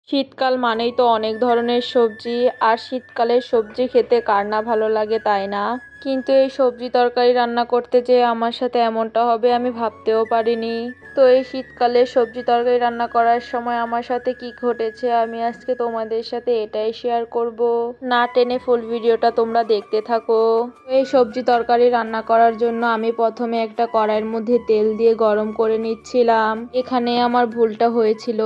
শীতকাল মানেই তো অনেক ধরনের সবজি, আর শীতকালের সবজি খেতে কার না ভালো লাগে, তাই না? কিন্তু এই সবজি তরকারি রান্না করতে যে আমার সাথে এমনটা হবে আমি ভাবতেও পারিনি। তো এই শীতকালে সবজি তরকারি রান্না করার সময় আমার সাথে কি ঘটেছে আমি আজকে তোমাদের সাথে এটাই শেয়ার করব। না টেনে ফুল ভিডিওটা তোমরা দেখতে থাকো। এই সবজি তরকারি রান্না করার জন্য আমি প্রথমে একটা কড়াইয়ের মধ্যে তেল দিয়ে গরম করে নিচ্ছিলাম। এখানে আমার ভুলটা হয়েছিল,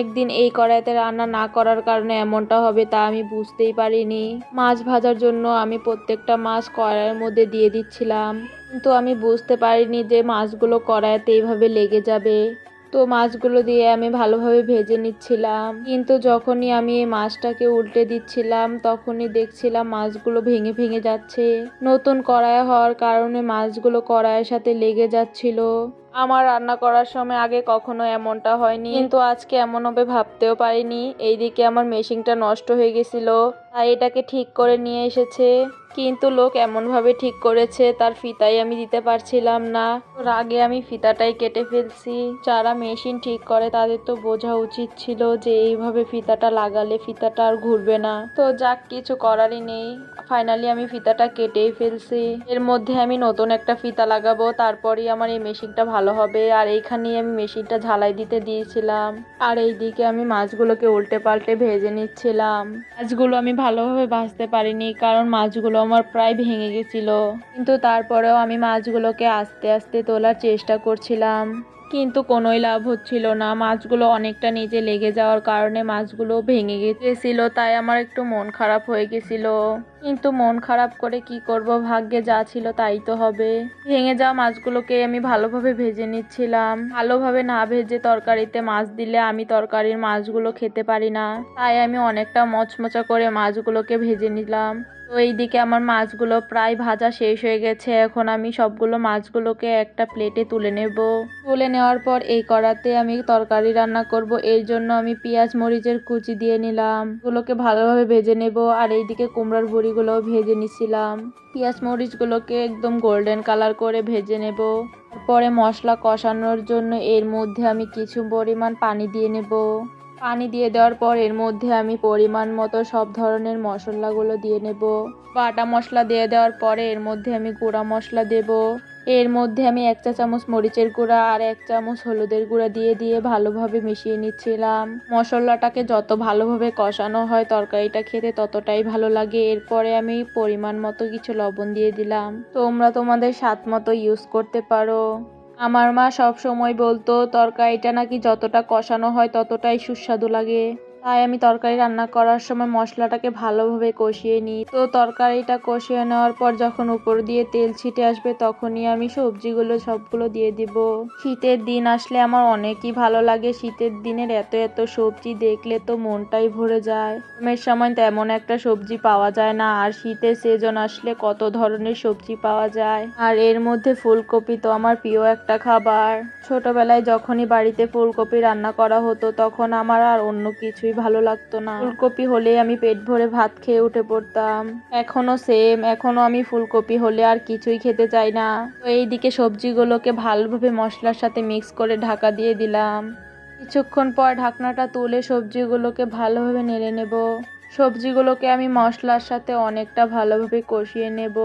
একদিন এই কড়াইতে রান্না না করার কারণে এমনটা হবে তা আমি বুঝতেই পারিনি। মাছ ভাজার জন্য আমি প্রত্যেকটা মাছ কড়াইয়ের মধ্যে দিয়ে দিচ্ছিলাম, কিন্তু আমি বুঝতে পারিনি যে মাছগুলো কড়াইতে এইভাবে লেগে যাবে। তো মাছগুলো দিয়ে আমি ভালোভাবে ভেজে নিচ্ছিলাম, কিন্তু যখনই আমি এই মাছটাকে উল্টে দিচ্ছিলাম তখনই দেখছিলাম মাছগুলো ভেঙে ভেঙে যাচ্ছে। নতুন কড়াই হওয়ার কারণে মাছগুলো কড়াইয়ের সাথে লেগে যাচ্ছিল। আমার রান্না করার সময় আগে কখনো এমনটা হয়নি, কিন্তু আজকে এমন হবে ভাবতেও পারিনি। এইদিকে আমার মেশিনটা নষ্ট হয়ে গেছিল, তাই এটাকে ঠিক করে নিয়ে এসেছে, কিন্তু লোক এমনভাবে ঠিক করেছে তার ফিতাই আমি দিতে পারছিলাম না। রাগে আমি ফিতাটাই কেটে ফেলছি। যারা মেশিন ঠিক করে তাদের তো বোঝা উচিত ছিল যে এইভাবে ফিতাটা লাগালে ফিতাটা আর ঘুরবে না। তো যাক, কিছু করারই নেই, ফাইনালি আমি ফিতাটা কেটেই ফেলছি। এর মধ্যে আমি নতুন একটা ফিতা লাগাবো, তারপরেই আমার এই মেশিনটা ভালো হবে। আর এইখানেই আমি মেশিনটা ঝালাই দিতে দিয়েছিলাম, আর এইদিকে আমি মাছগুলোকে উল্টে পাল্টে ভেজে নিচ্ছিলাম। মাছগুলো আমি ভালোভাবে ভাজতে পারিনি কারণ মাছগুলো আমার প্রায় ভেঙে গেছিল, কিন্তু তারপরেও আমি মাছগুলোকে আস্তে আস্তে তোলার চেষ্টা করছিলাম, কিন্তু কোনোই লাভ হচ্ছিল না। মাছগুলো অনেকটা নিচে লেগে যাওয়ার কারণে মাছগুলো ভেঙে গেছিল, তাই আমার একটু মন খারাপ হয়ে গেছিল। কিন্তু মন খারাপ করে কি করব, ভাগ্যে যা ছিল তাই তো হবে। ভেঙে যাওয়া মাছগুলোকে আমি ভালোভাবে ভেজে নিচ্ছিলাম। ভালোভাবে না ভেজে তরকারিতে মাছ দিলে আমি তরকারির মাছগুলো খেতে পারি না, তাই আমি অনেকটা মচমচা করে মাছগুলোকে ভেজে নিলাম। তো এইদিকে আমার মাছগুলো প্রায় ভাজা শেষ হয়ে গেছে। এখন আমি সবগুলো মাছগুলোকে একটা প্লেটে তুলে নেব। তুলে নেওয়ার পর এই কড়াতে আমি তরকারি রান্না করব, এর জন্য আমি পেঁয়াজ মরিচের কুচি দিয়ে নিলাম, এগুলোকে ভালোভাবে ভেজে নেব। আর এইদিকে কুমড়ার বড়িগুলোও ভেজে নিছিলাম। পেঁয়াজ মরিচগুলোকে একদম গোল্ডেন কালার করে ভেজে নেব। তারপরে মশলা কষানোর জন্য এর মধ্যে আমি কিছু পরিমাণ পানি দিয়ে নেব। পানি দিয়ে দেওয়ার পর এর মধ্যে আমি পরিমাণ মতো সব ধরনের মশলাগুলো দিয়ে নেব। বাটা মশলা দিয়ে দেওয়ার পরে এর মধ্যে আমি গুঁড়া মশলা দেব। এর মধ্যে আমি 1 চা চামচ মরিচের গুঁড়া আর 1 চামচ হলুদের গুঁড়া দিয়ে দিয়ে ভালোভাবে মিশিয়ে নিচ্ছিলাম। মশলাটাকে যত ভালোভাবে কষানো হয় তরকারিটা খেতে ততটাই ভালো লাগে। এরপরে আমি পরিমাণ মতো কিছু লবণ দিয়ে দিলাম, তোমরা তোমাদের স্বাদ মতো ইউজ করতে পারো। আমার মা সব সময় বলতো তরকারিটা নাকি যতটা কষানো হয় ততটাই সুস্বাদু লাগে, তাই আমি তরকারি রান্না করার সময় মশলাটাকে ভালোভাবে কষিয়ে নিই। তো তরকারিটা কষিয়ে নেওয়ার পর যখন উপর দিয়ে তেল ছিটে আসবে তখনই আমি সবজিগুলো সবগুলো দিয়ে দিব। শীতের দিন আসলে আমার অনেকই ভালো লাগে। শীতের দিনের এত এত সবজি দেখলে তো মনটাই ভরে যায়। গরমের সময় তেমন একটা সবজি পাওয়া যায় না, আর শীতের সিজন আসলে কত ধরনের সবজি পাওয়া যায়। আর এর মধ্যে ফুলকপি তো আমার প্রিয় একটা খাবার। ছোটবেলায় যখনই বাড়িতে ফুলকপি রান্না করা হতো তখন আমার আর অন্য কিছুই ভালো লাগতো না, ফুলকপি হলে আমি পেট ভরে ভাত খেয়ে উঠে পড়তাম। এখনো সেম, এখনো আমি ফুলকপি হলে আর কিছুই খেতে চাই না। তো এইদিকে সবজিগুলোকে ভালোভাবে মশলার সাথে মিক্স করে ঢাকা দিয়ে দিলাম। কিছুক্ষণ পর ঢাকনাটা তুলে সবজিগুলোকে ভালোভাবে নেড়ে নেব। সবজিগুলোকে আমি মশলার সাথে অনেকটা ভালোভাবে কষিয়ে নেব।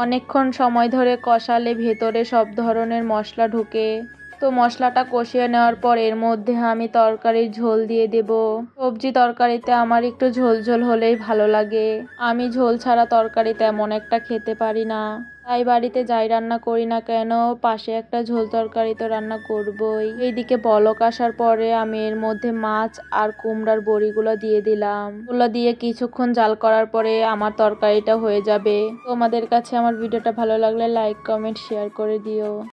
অনেকক্ষণ সময় ধরে কষালে ভেতরে সব ধরনের মশলা ঢুকে। তো মশলাটা কষিয়ে নেওয়ার পর এর মধ্যে আমি তরকারির ঝোল দিয়ে দেব। সবজি তরকারিতে আমার একটু ঝোল ঝোল হলেই ভালো লাগে। আমি ঝোল ছাড়া তরকারি তেমন একটা খেতে পারি না, তাই বাড়িতে যাই রান্না করি না কেন পাশে একটা ঝোল তরকারি তো রান্না করবই। এইদিকে বলক আসার পরে আমি এর মধ্যে মাছ আর কুমড়ার বড়িগুলো দিয়ে দিলাম। ওগুলো দিয়ে কিছুক্ষণ জাল করার পরে আমার তরকারিটা হয়ে যাবে। তোমাদের কাছে আমার ভিডিওটা ভালো লাগলে লাইক কমেন্ট শেয়ার করে দিও।